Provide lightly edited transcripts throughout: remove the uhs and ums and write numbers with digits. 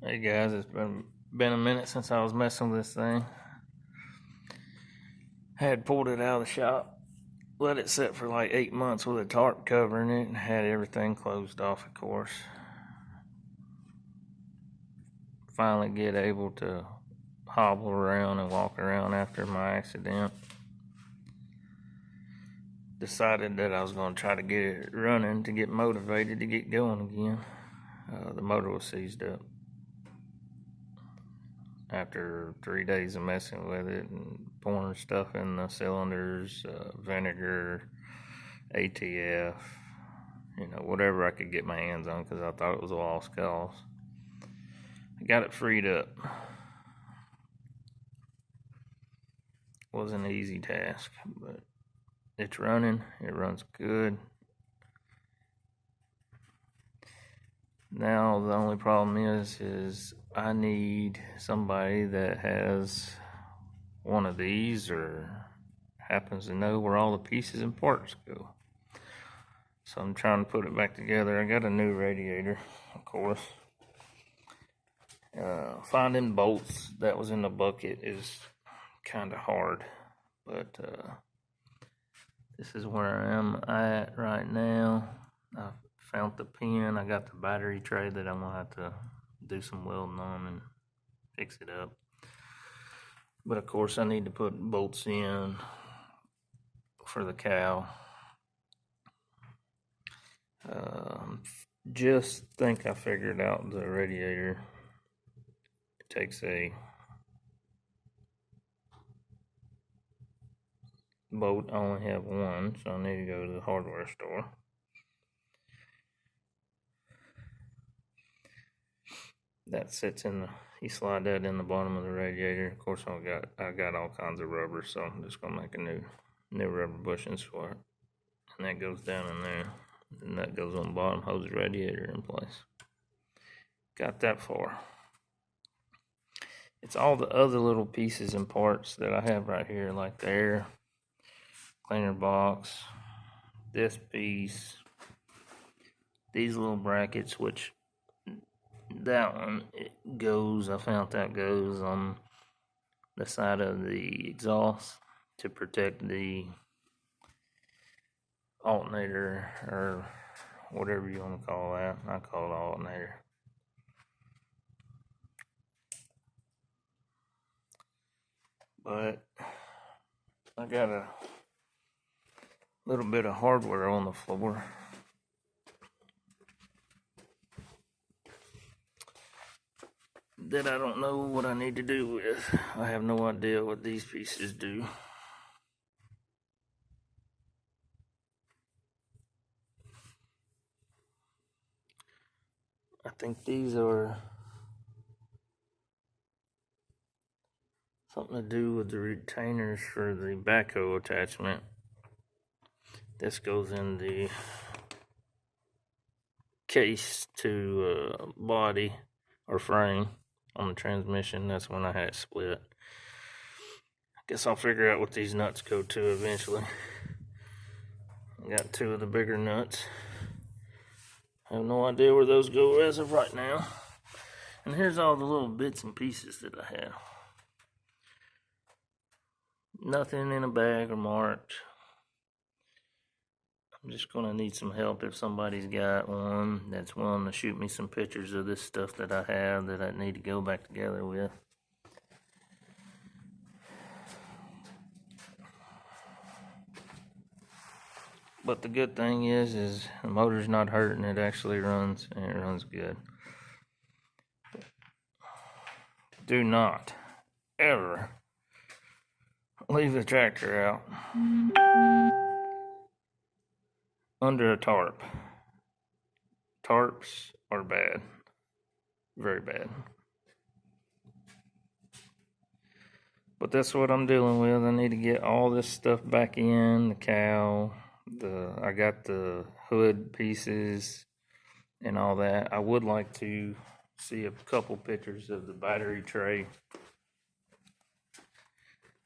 Hey guys, it's been a minute since I was messing with this thing. Had pulled it out of the shop, let it sit for like 8 months with a tarp covering it, and had everything closed off, of course. Finally get able to hobble around and walk around after my accident. Decided that I was going to try to get it running to get motivated to get going again. The motor was seized up after 3 days of messing with it and pouring stuff in the cylinders, vinegar, ATF, whatever I could get my hands on, because I thought it was a lost cause. I got it freed up. Wasn't an easy task, but it's running. It runs good. Now the only problem is I need somebody that has one of these or happens to know where all the pieces and parts go. So I'm trying to put it back together. I got a new radiator, of course. Finding bolts that was in the bucket is kind of hard, but this is where I am at right now. I found the pin. I got the battery tray that I'm gonna have to do some welding on and fix it up. But of course I need to put bolts in for the cow. Just think I figured out the radiator. It takes a bolt. I only have one, so I need to go to the hardware store. That sits in the, you slide that in the bottom of the radiator. Of course I got all kinds of rubber, so I'm just gonna make a new rubber bushings for it. And that goes down in there. And that goes on the bottom, holds the radiator in place. Got that far. It's all the other little pieces and parts that I have right here, like the air cleaner box, this piece, these little brackets, which that one, it goes, I found that goes on the side of the exhaust to protect the alternator, or whatever you want to call that. I call it alternator. But I got a little bit of hardware on the floor. That I don't know what I need to do with. I have no idea what these pieces do. I think these are something to do with the retainers for the backhoe attachment. This goes in the case to body or frame on the transmission. That's when I had it split. I guess I'll figure out what these nuts go to eventually. I got two of the bigger nuts. I have no idea where those go as of right now. And here's all the little bits and pieces that I have. Nothing in a bag or marked. I'm just going to need some help if somebody's got one that's willing to shoot me some pictures of this stuff that I have that I need to go back together with. But the good thing is the motor's not hurting. It actually runs, and it runs good. Do not ever leave the tractor out under a tarp. Tarps are bad. Very bad. But that's what I'm dealing with. I need to get all this stuff back in, the cow, I got the hood pieces and all that. I would like to see a couple pictures of the battery tray.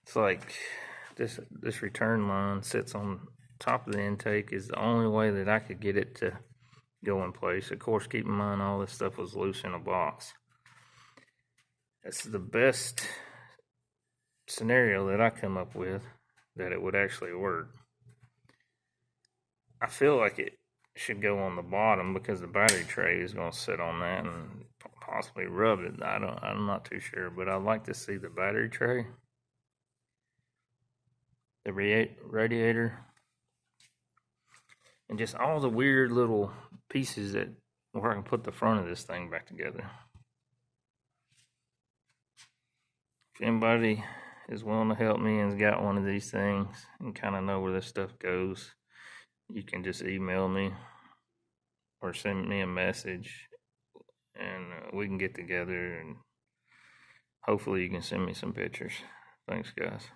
It's like this return line sits on top of the intake is the only way that I could get it to go in place. Of course, keep in mind all this stuff was loose in a box. That's the best scenario that I come up with that it would actually work. I feel like it should go on the bottom because the battery tray is going to sit on that and possibly rub it. I'm not too sure, but I'd like to see the battery tray, the radiator, and just all the weird little pieces that where I can put the front of this thing back together. If anybody is willing to help me and's got one of these things and kind of know where this stuff goes, you can just email me or send me a message, and we can get together, and hopefully you can send me some pictures. Thanks, guys.